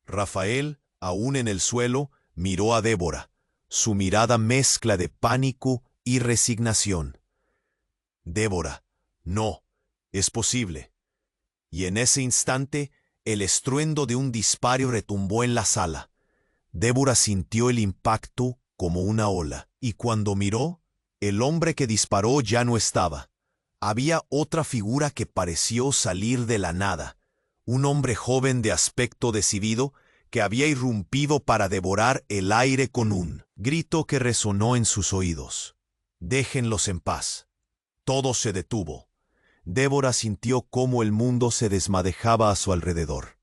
Rafael, aún en el suelo, miró a Débora, su mirada mezcla de pánico y resignación. «Débora, no, es posible». Y en ese instante, el estruendo de un disparo retumbó en la sala. Débora sintió el impacto como una ola, y cuando miró, el hombre que disparó ya no estaba. Había otra figura que pareció salir de la nada, un hombre joven de aspecto decidido que había irrumpido para devorar el aire con un grito que resonó en sus oídos. «Déjenlos en paz». Todo se detuvo. Débora sintió cómo el mundo se desmadejaba a su alrededor.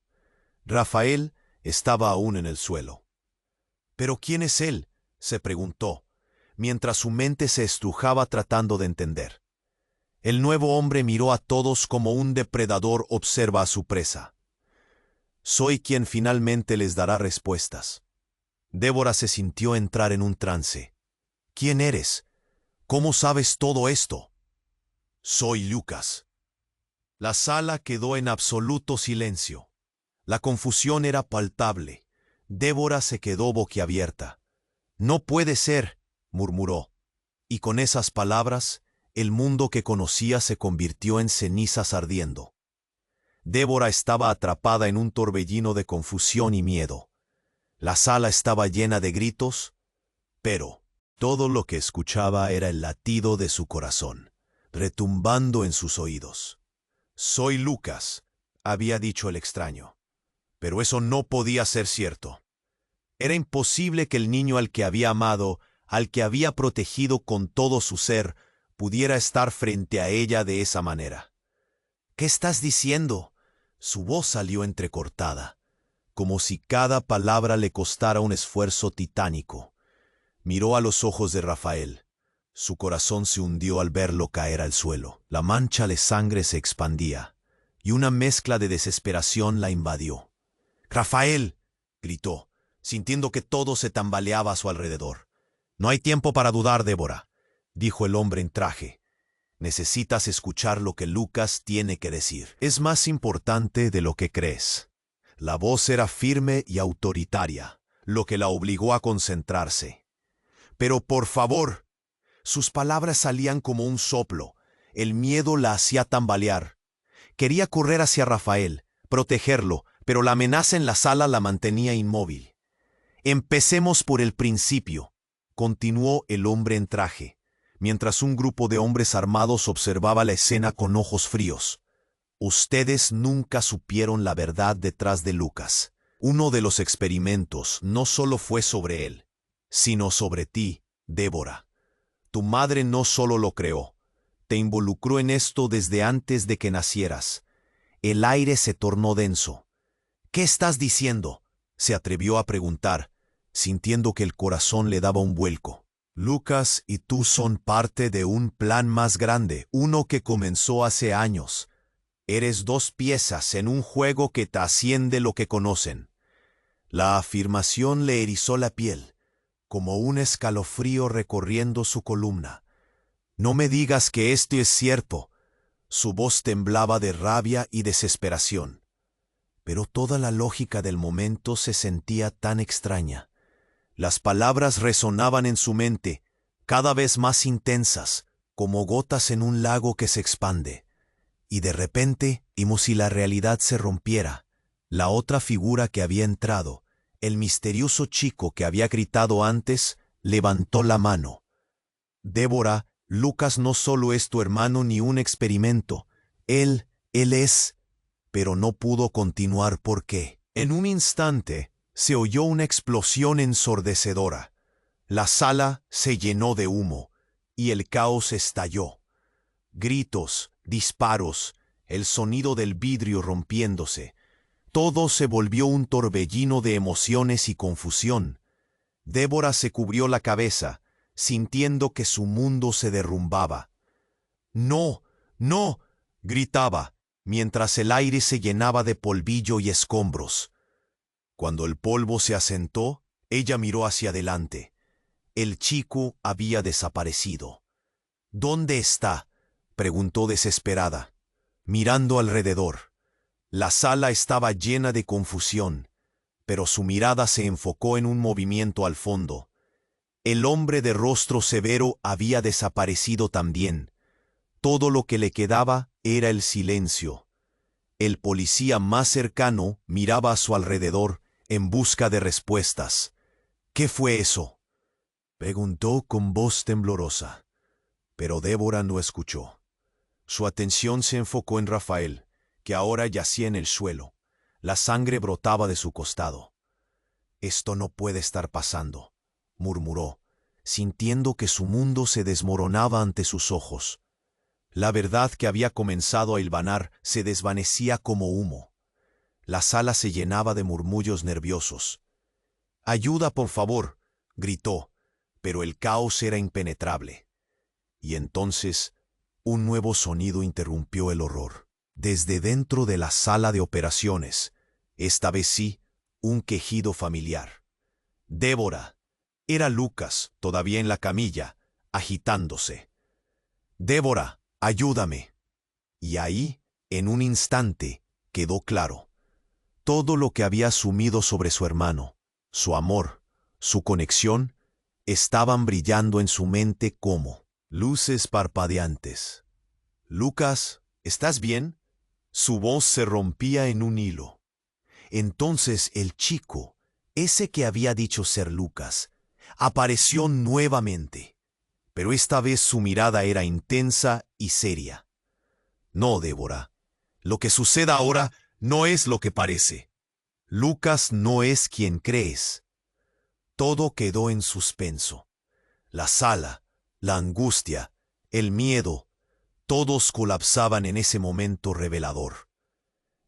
Rafael estaba aún en el suelo. «¿Pero quién es él?», se preguntó, mientras su mente se estrujaba tratando de entender. El nuevo hombre miró a todos como un depredador observa a su presa. «Soy quien finalmente les dará respuestas». Débora se sintió entrar en un trance. «¿Quién eres? ¿Cómo sabes todo esto?». «Soy Lucas». La sala quedó en absoluto silencio. La confusión era palpable. Débora se quedó boquiabierta. «No puede ser», murmuró. Y con esas palabras, el mundo que conocía se convirtió en cenizas ardiendo. Débora estaba atrapada en un torbellino de confusión y miedo. La sala estaba llena de gritos, pero todo lo que escuchaba era el latido de su corazón, retumbando en sus oídos. «Soy Lucas», había dicho el extraño. Pero eso no podía ser cierto. Era imposible que el niño al que había amado, al que había protegido con todo su ser, pudiera estar frente a ella de esa manera. «¿Qué estás diciendo?». Su voz salió entrecortada, como si cada palabra le costara un esfuerzo titánico. Miró a los ojos de Rafael. Su corazón se hundió al verlo caer al suelo. La mancha de sangre se expandía, y una mezcla de desesperación la invadió. «¡Rafael!», gritó, sintiendo que todo se tambaleaba a su alrededor. «No hay tiempo para dudar, Débora», dijo el hombre en traje. «Necesitas escuchar lo que Lucas tiene que decir. Es más importante de lo que crees». La voz era firme y autoritaria, lo que la obligó a concentrarse. «Pero por favor». Sus palabras salían como un soplo. El miedo la hacía tambalear. Quería correr hacia Rafael, protegerlo, pero la amenaza en la sala la mantenía inmóvil. «Empecemos por el principio», continuó el hombre en traje, mientras un grupo de hombres armados observaba la escena con ojos fríos. «Ustedes nunca supieron la verdad detrás de Lucas. Uno de los experimentos no solo fue sobre él, sino sobre ti, Débora. Tu madre no solo lo creó, te involucró en esto desde antes de que nacieras». El aire se tornó denso. «¿Qué estás diciendo?», se atrevió a preguntar, sintiendo que el corazón le daba un vuelco. «Lucas y tú son parte de un plan más grande, uno que comenzó hace años. Eres dos piezas en un juego que trasciende lo que conocen». La afirmación le erizó la piel, como un escalofrío recorriendo su columna. «No me digas que esto es cierto». Su voz temblaba de rabia y desesperación. Pero toda la lógica del momento se sentía tan extraña. Las palabras resonaban en su mente, cada vez más intensas, como gotas en un lago que se expande. Y de repente, como si la realidad se rompiera, la otra figura que había entrado, el misterioso chico que había gritado antes, levantó la mano. «Débora, Lucas no solo es tu hermano ni un experimento. Él es...». Pero no pudo continuar porque, en un instante, se oyó una explosión ensordecedora. La sala se llenó de humo, y el caos estalló. Gritos, disparos, el sonido del vidrio rompiéndose. Todo se volvió un torbellino de emociones y confusión. Débora se cubrió la cabeza, sintiendo que su mundo se derrumbaba. «¡No! ¡No!», gritaba, mientras el aire se llenaba de polvillo y escombros. Cuando el polvo se asentó, ella miró hacia adelante. El chico había desaparecido. «¿Dónde está?», preguntó desesperada, mirando alrededor. La sala estaba llena de confusión, pero su mirada se enfocó en un movimiento al fondo. El hombre de rostro severo había desaparecido también. Todo lo que le quedaba era el silencio. El policía más cercano miraba a su alrededor en busca de respuestas. «¿Qué fue eso?», preguntó con voz temblorosa. Pero Débora no escuchó. Su atención se enfocó en Rafael, que ahora yacía en el suelo. La sangre brotaba de su costado. «Esto no puede estar pasando», murmuró, sintiendo que su mundo se desmoronaba ante sus ojos. La verdad que había comenzado a hilvanar se desvanecía como humo. La sala se llenaba de murmullos nerviosos. «¡Ayuda, por favor!», gritó, pero el caos era impenetrable. Y entonces, un nuevo sonido interrumpió el horror. Desde dentro de la sala de operaciones, esta vez sí, un quejido familiar. «¡Débora!». Era Lucas, todavía en la camilla, agitándose. «¡Débora, ayúdame!». Y ahí, en un instante, quedó claro. Todo lo que había asumido sobre su hermano, su amor, su conexión, estaban brillando en su mente como luces parpadeantes. «Lucas, ¿estás bien?». Su voz se rompía en un hilo. Entonces el chico, ese que había dicho ser Lucas, apareció nuevamente, pero esta vez su mirada era intensa y seria. «No, Débora, lo que suceda ahora no es lo que parece. Lucas no es quien crees». Todo quedó en suspenso. La sala, la angustia, el miedo, todos colapsaban en ese momento revelador.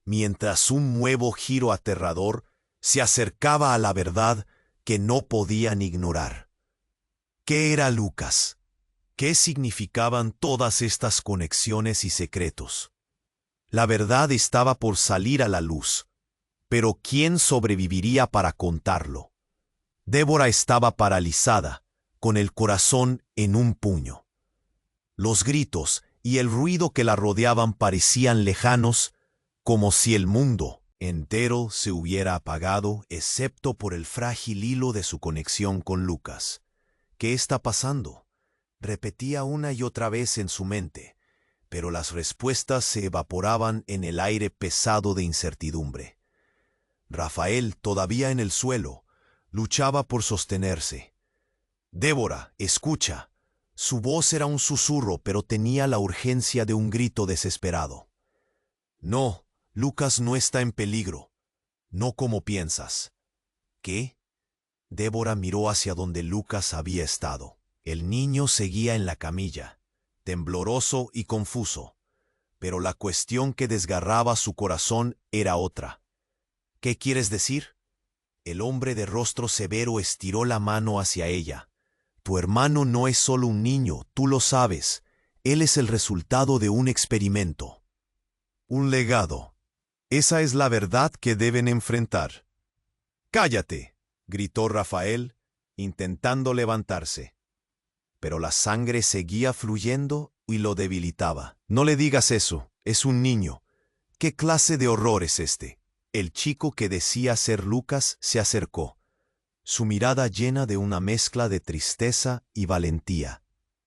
Mientras un nuevo giro aterrador se acercaba a la verdad que no podían ignorar. ¿Qué era Lucas? ¿Qué significaban todas estas conexiones y secretos? La verdad estaba por salir a la luz, pero ¿quién sobreviviría para contarlo? Débora estaba paralizada, con el corazón en un puño. Los gritos y el ruido que la rodeaban parecían lejanos, como si el mundo entero se hubiera apagado, excepto por el frágil hilo de su conexión con Lucas. «¿Qué está pasando?», repetía una y otra vez en su mente, pero las respuestas se evaporaban en el aire pesado de incertidumbre. Rafael, todavía en el suelo, luchaba por sostenerse. «Débora, escucha». Su voz era un susurro, pero tenía la urgencia de un grito desesperado. «No, Lucas no está en peligro. No como piensas». «¿Qué?». Débora miró hacia donde Lucas había estado. El niño seguía en la camilla, tembloroso y confuso, pero la cuestión que desgarraba su corazón era otra. «¿Qué quieres decir?». El hombre de rostro severo estiró la mano hacia ella. «Tu hermano no es solo un niño, tú lo sabes. Él es el resultado de un experimento. Un legado. Esa es la verdad que deben enfrentar». «¡Cállate!», gritó Rafael, intentando levantarse. Pero la sangre seguía fluyendo y lo debilitaba. «No le digas eso, es un niño. ¿Qué clase de horror es este?». El chico que decía ser Lucas se acercó, su mirada llena de una mezcla de tristeza y valentía.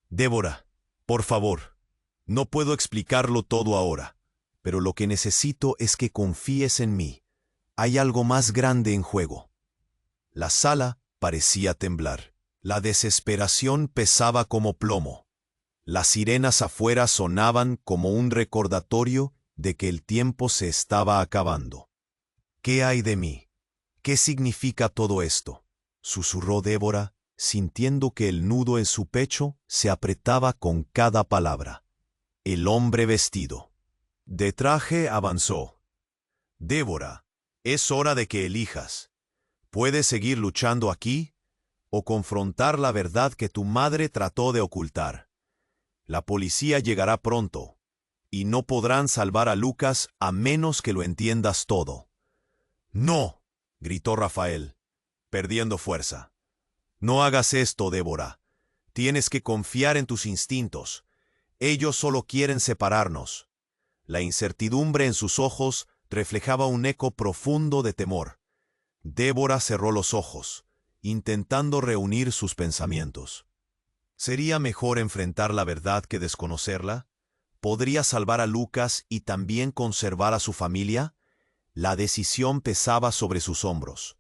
«Débora, por favor, no puedo explicarlo todo ahora, pero lo que necesito es que confíes en mí. Hay algo más grande en juego». La sala parecía temblar. La desesperación pesaba como plomo. Las sirenas afuera sonaban como un recordatorio de que el tiempo se estaba acabando. «¿Qué hay de mí? ¿Qué significa todo esto?», susurró Débora, sintiendo que el nudo en su pecho se apretaba con cada palabra. El hombre vestido de traje avanzó. Débora, es hora de que elijas. ¿Puedes seguir luchando aquí o confrontar la verdad que tu madre trató de ocultar? La policía llegará pronto y no podrán salvar a Lucas a menos que lo entiendas todo. ¡No!, gritó Rafael, perdiendo fuerza. No hagas esto, Débora. Tienes que confiar en tus instintos. Ellos solo quieren separarnos. La incertidumbre en sus ojos reflejaba un eco profundo de temor. Débora cerró los ojos, intentando reunir sus pensamientos. ¿Sería mejor enfrentar la verdad que desconocerla? ¿Podría salvar a Lucas y también conservar a su familia? La decisión pesaba sobre sus hombros.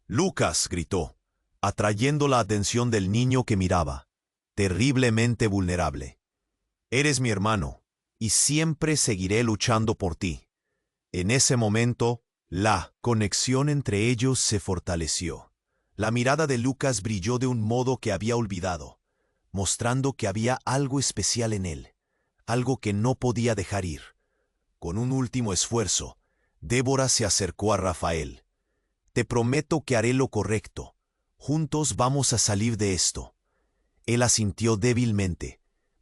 «¡Lucas!», gritó, atrayendo la atención del niño que miraba, terriblemente vulnerable. «Eres mi hermano, y siempre seguiré luchando por ti». En ese momento, la conexión entre ellos se fortaleció. La mirada de Lucas brilló de un modo que había olvidado, mostrando que había algo especial en él, algo que no podía dejar ir. Con un último esfuerzo, Débora se acercó a Rafael. «Te prometo que haré lo correcto. Juntos vamos a salir de esto». Él asintió débilmente,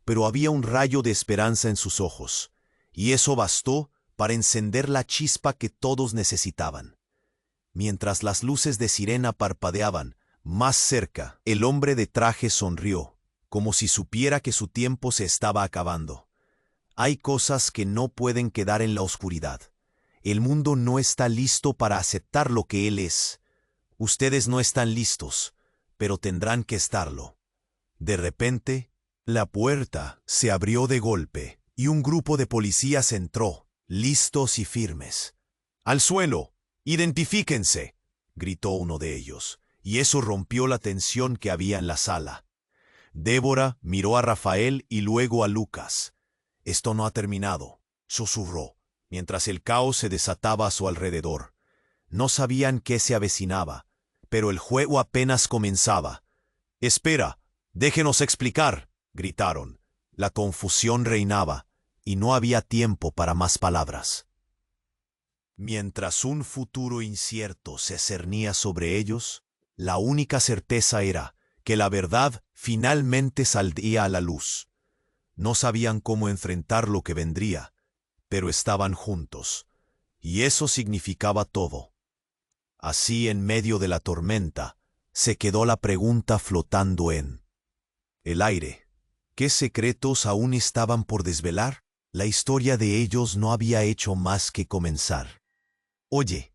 pero había un rayo de esperanza en sus ojos, y eso bastó para encender la chispa que todos necesitaban. Mientras las luces de sirena parpadeaban más cerca, el hombre de traje sonrió, como si supiera que su tiempo se estaba acabando. Hay cosas que no pueden quedar en la oscuridad. El mundo no está listo para aceptar lo que él es. Ustedes no están listos, pero tendrán que estarlo. De repente, la puerta se abrió de golpe y un grupo de policías entró, listos y firmes. «¡Al suelo! ¡Identifíquense!», gritó uno de ellos, y eso rompió la tensión que había en la sala. Débora miró a Rafael y luego a Lucas. «Esto no ha terminado», susurró, mientras el caos se desataba a su alrededor. No sabían qué se avecinaba, pero el juego apenas comenzaba. «¡Espera! ¡Déjenos explicar!», gritaron. La confusión reinaba, y no había tiempo para más palabras. Mientras un futuro incierto se cernía sobre ellos, la única certeza era que la verdad finalmente saldría a la luz. No sabían cómo enfrentar lo que vendría, pero estaban juntos, y eso significaba todo. Así, en medio de la tormenta, se quedó la pregunta flotando en el aire. ¿Qué secretos aún estaban por desvelar? La historia de ellos no había hecho más que comenzar. Oye,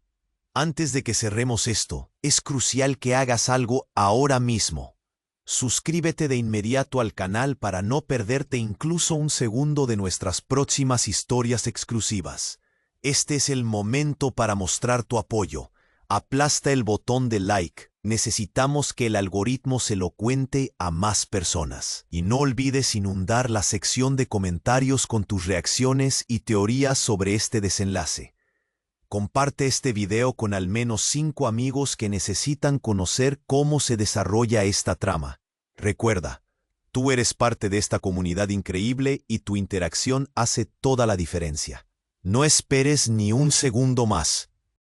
antes de que cerremos esto, es crucial que hagas algo ahora mismo. Suscríbete de inmediato al canal para no perderte incluso un segundo de nuestras próximas historias exclusivas. Este es el momento para mostrar tu apoyo. Aplasta el botón de like. Necesitamos que el algoritmo se lo cuente a más personas. Y no olvides inundar la sección de comentarios con tus reacciones y teorías sobre este desenlace. Comparte este video con al menos 5 amigos que necesitan conocer cómo se desarrolla esta trama. Recuerda, tú eres parte de esta comunidad increíble y tu interacción hace toda la diferencia. No esperes ni un segundo más.